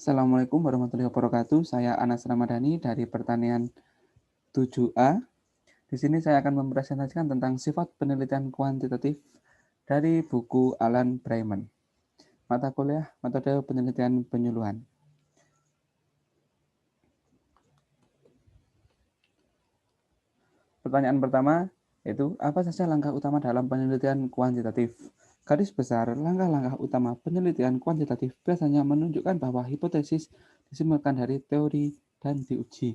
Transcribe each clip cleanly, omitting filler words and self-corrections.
Assalamualaikum warahmatullahi wabarakatuh. Saya Anas Ramadhani dari Pertanian 7A. Di sini saya akan mempresentasikan tentang sifat penelitian kuantitatif dari buku Alan Breiman. Mata kuliah Metode Penelitian Penyuluhan. Pertanyaan pertama yaitu apa saja langkah utama dalam penelitian kuantitatif? Garis besar, langkah-langkah utama penelitian kuantitatif biasanya menunjukkan bahwa hipotesis disimpulkan dari teori dan diuji.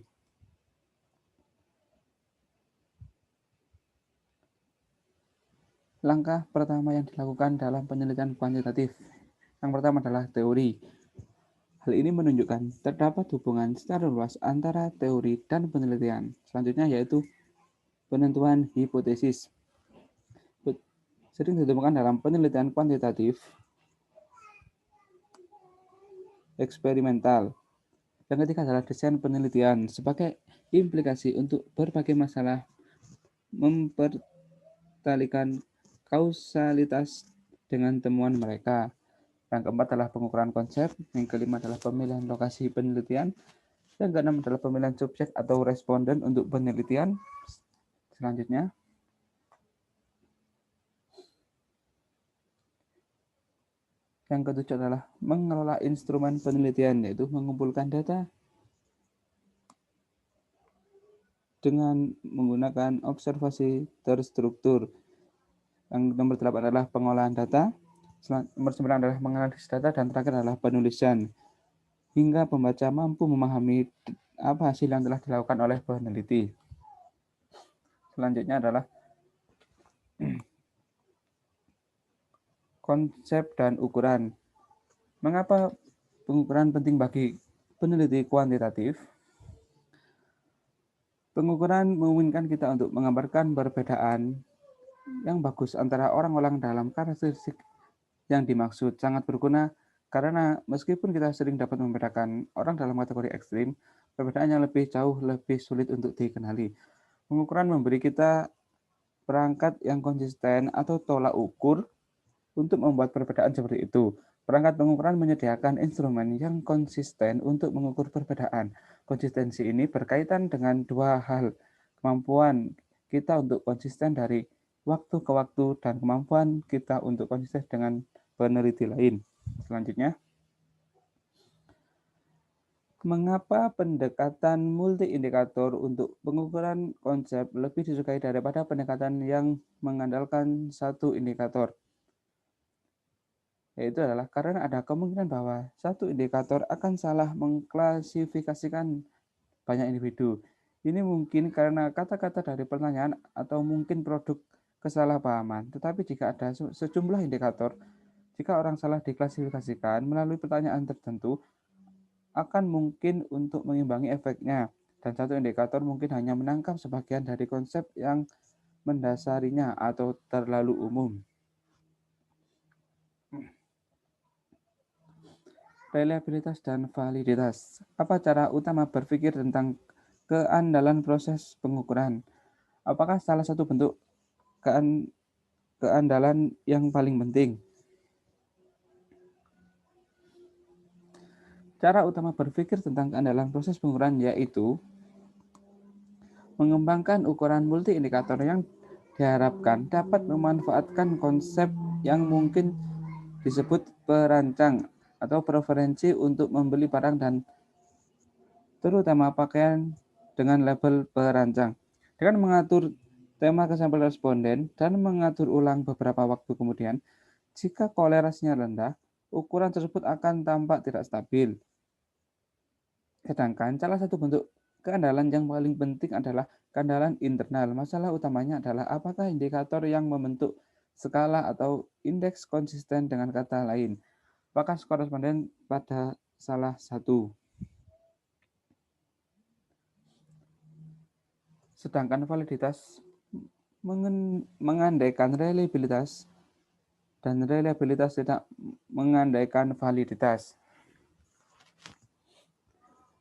Langkah pertama yang dilakukan dalam penelitian kuantitatif. Yang pertama adalah teori. Hal ini menunjukkan terdapat hubungan secara luas antara teori dan penelitian. Selanjutnya yaitu penentuan hipotesis. Sering ditemukan dalam penelitian kuantitatif eksperimental. Yang ketiga adalah desain penelitian sebagai implikasi untuk berbagai masalah mempertalikan kausalitas dengan temuan mereka. Yang keempat adalah pengukuran konsep, yang kelima adalah pemilihan lokasi penelitian, yang keenam adalah pemilihan subjek atau responden untuk penelitian. Selanjutnya, yang ketujuh adalah mengelola instrumen penelitian, yaitu mengumpulkan data dengan menggunakan observasi terstruktur. Yang nomor 8 adalah pengolahan data, nomor 9 adalah menganalisis data, dan terakhir adalah penulisan. Hingga pembaca mampu memahami apa hasil yang telah dilakukan oleh peneliti. Selanjutnya adalah konsep dan ukuran. Mengapa pengukuran penting bagi peneliti kuantitatif? Pengukuran memungkinkan kita untuk menggambarkan perbedaan yang bagus antara orang-orang dalam karakteristik yang dimaksud. Sangat berguna karena meskipun kita sering dapat membedakan orang dalam kategori ekstrim, perbedaan yang lebih jauh lebih sulit untuk dikenali. Pengukuran memberi kita perangkat yang konsisten atau tolak ukur untuk membuat perbedaan seperti itu. Perangkat pengukuran menyediakan instrumen yang konsisten untuk mengukur perbedaan. Konsistensi ini berkaitan dengan dua hal, kemampuan kita untuk konsisten dari waktu ke waktu dan kemampuan kita untuk konsisten dengan peneliti lain. Selanjutnya, mengapa pendekatan multi-indikator untuk pengukuran konsep lebih disukai daripada pendekatan yang mengandalkan satu indikator? Yaitu adalah karena ada kemungkinan bahwa satu indikator akan salah mengklasifikasikan banyak individu. Ini mungkin karena kata-kata dari pertanyaan atau mungkin produk kesalahpahaman. Tetapi jika ada sejumlah indikator, jika orang salah diklasifikasikan melalui pertanyaan tertentu, akan mungkin untuk mengimbangi efeknya. Dan satu indikator mungkin hanya menangkap sebagian dari konsep yang mendasarinya atau terlalu umum. Reliabilitas dan validitas. Apa cara utama berpikir tentang keandalan proses pengukuran? Apakah salah satu bentuk keandalan yang paling penting? Cara utama berpikir tentang keandalan proses pengukuran yaitu mengembangkan ukuran multi-indikator yang diharapkan dapat memanfaatkan konsep yang mungkin disebut perancang atau preferensi untuk membeli barang dan terutama pakaian dengan label perancang. Dengan mengatur tema ke sampel responden dan mengatur ulang beberapa waktu kemudian, jika kolerasinya rendah, ukuran tersebut akan tampak tidak stabil. Sedangkan salah satu bentuk keandalan yang paling penting adalah keandalan internal. Masalah utamanya adalah apakah indikator yang membentuk skala atau indeks konsisten dengan kata lain. Apakah koresponden pada salah satu. Sedangkan validitas mengandaikan reliabilitas dan reliabilitas tidak mengandaikan validitas.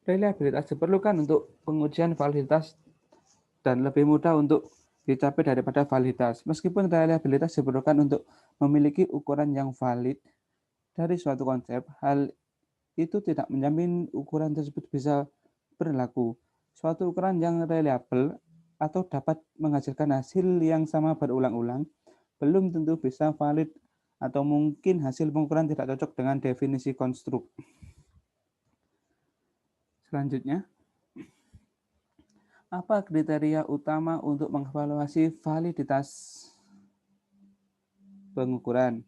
Reliabilitas diperlukan untuk pengujian validitas dan lebih mudah untuk dicapai daripada validitas. Meskipun reliabilitas diperlukan untuk memiliki ukuran yang valid dari suatu konsep, hal itu tidak menjamin ukuran tersebut bisa berlaku. Suatu ukuran yang reliable atau dapat menghasilkan hasil yang sama berulang-ulang belum tentu bisa valid atau mungkin hasil pengukuran tidak cocok dengan definisi konstruk. Selanjutnya, apa kriteria utama untuk mengevaluasi validitas pengukuran?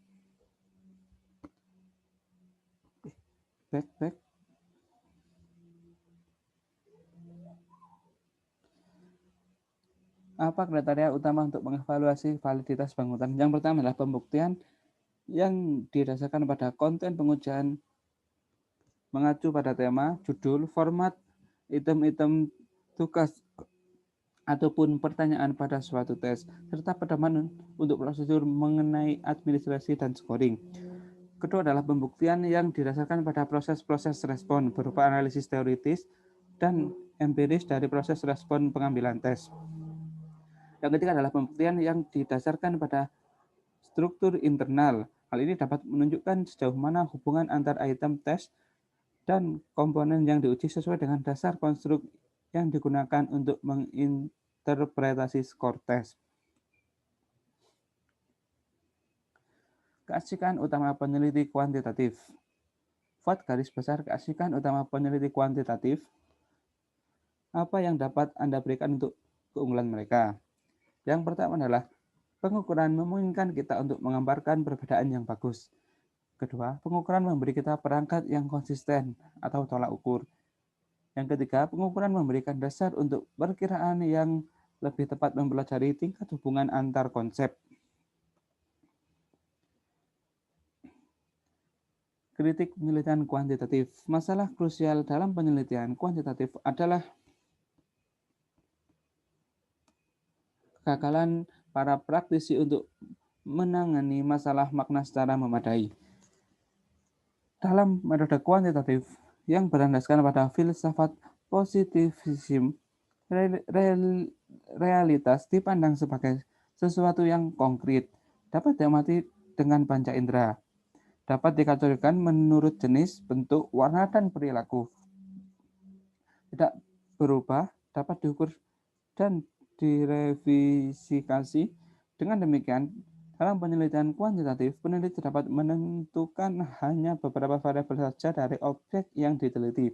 Back. Apa kriteria utama untuk mengevaluasi validitas bangunan? Yang pertama adalah pembuktian yang didasarkan pada konten pengujian, mengacu pada tema, judul, format, item-item tugas, ataupun pertanyaan pada suatu tes, serta pedoman untuk prosedur mengenai administrasi dan scoring. Kedua adalah pembuktian yang didasarkan pada proses-proses respon berupa analisis teoritis dan empiris dari proses respon pengambilan tes. Yang ketiga adalah pembuktian yang didasarkan pada struktur internal. Hal ini dapat menunjukkan sejauh mana hubungan antar item tes dan komponen yang diuji sesuai dengan dasar konstruk yang digunakan untuk menginterpretasi skor tes. Keasikan utama peneliti kuantitatif. Vote garis besar keasikan utama peneliti kuantitatif. Apa yang dapat Anda berikan untuk keunggulan mereka? Yang pertama adalah pengukuran memungkinkan kita untuk menggambarkan perbedaan yang bagus. Kedua, pengukuran memberi kita perangkat yang konsisten atau tolak ukur. Yang ketiga, pengukuran memberikan dasar untuk perkiraan yang lebih tepat mempelajari tingkat hubungan antar konsep. Kritik penelitian kuantitatif. Masalah krusial dalam penelitian kuantitatif adalah kegagalan para praktisi untuk menangani masalah makna secara memadai. Dalam metode kuantitatif yang berlandaskan pada filsafat positivisme, realitas dipandang sebagai sesuatu yang konkret, dapat diamati dengan panca indera, dapat dikategorikan menurut jenis, bentuk, warna, dan perilaku. Tidak berubah, dapat diukur dan direvisikasi. Dengan demikian, dalam penelitian kuantitatif, peneliti dapat menentukan hanya beberapa variabel saja dari objek yang diteliti.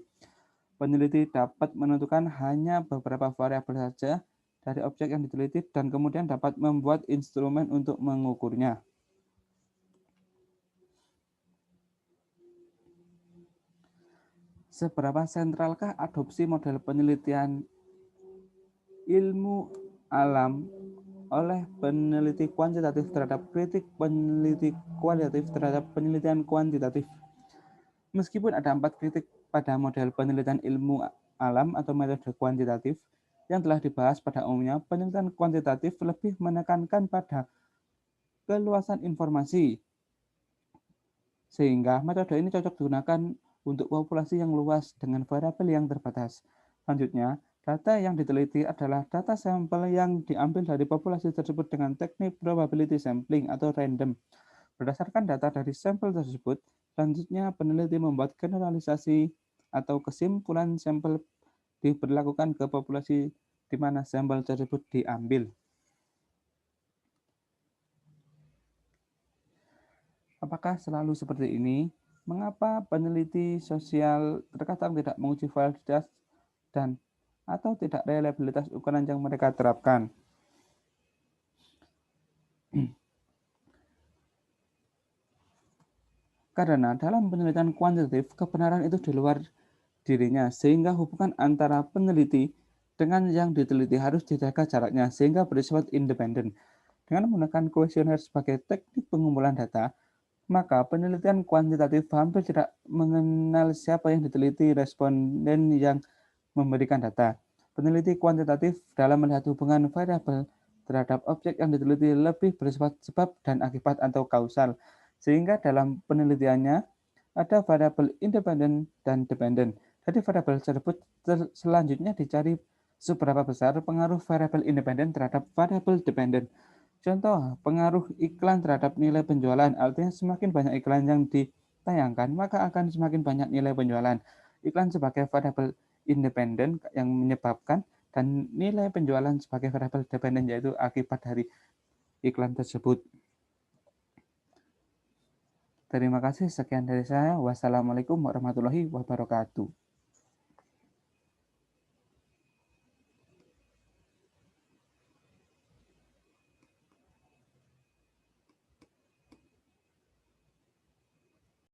Peneliti dapat menentukan hanya beberapa variabel saja dari objek yang diteliti dan kemudian dapat membuat instrumen untuk mengukurnya. Seberapa sentralkah adopsi model penelitian ilmu alam oleh peneliti kuantitatif terhadap kritik peneliti kualitatif terhadap penelitian kuantitatif? Meskipun ada 4 kritik pada model penelitian ilmu alam atau metode kuantitatif yang telah dibahas pada umumnya, penelitian kuantitatif lebih menekankan pada keluasan informasi, sehingga metode ini cocok digunakan untuk populasi yang luas dengan variabel yang terbatas. Selanjutnya, data yang diteliti adalah data sampel yang diambil dari populasi tersebut dengan teknik probability sampling atau random. Berdasarkan data dari sampel tersebut, selanjutnya peneliti membuat generalisasi atau kesimpulan sampel diberlakukan ke populasi di mana sampel tersebut diambil. Apakah selalu seperti ini? Mengapa peneliti sosial terkadang tidak menguji validitas dan atau tidak reliabilitas ukuran yang mereka terapkan? Karena dalam penelitian kuantitatif, kebenaran itu di luar dirinya, sehingga hubungan antara peneliti dengan yang diteliti harus dijaga jaraknya, sehingga bersifat independen. Dengan menggunakan kuesioner sebagai teknik pengumpulan data, maka penelitian kuantitatif hampir tidak mengenal siapa yang diteliti, responden yang memberikan data. Peneliti kuantitatif dalam melihat hubungan variabel terhadap objek yang diteliti lebih bersifat sebab dan akibat atau kausal, sehingga dalam penelitiannya ada variabel independen dan dependen. Dari variabel tersebut selanjutnya dicari seberapa besar pengaruh variabel independen terhadap variabel dependen. Contoh, pengaruh iklan terhadap nilai penjualan, artinya semakin banyak iklan yang tayangkan, maka akan semakin banyak nilai penjualan. Iklan sebagai variabel independen yang menyebabkan dan nilai penjualan sebagai variabel dependen yaitu akibat dari iklan tersebut. Terima kasih, sekian dari saya. Wassalamualaikum warahmatullahi wabarakatuh.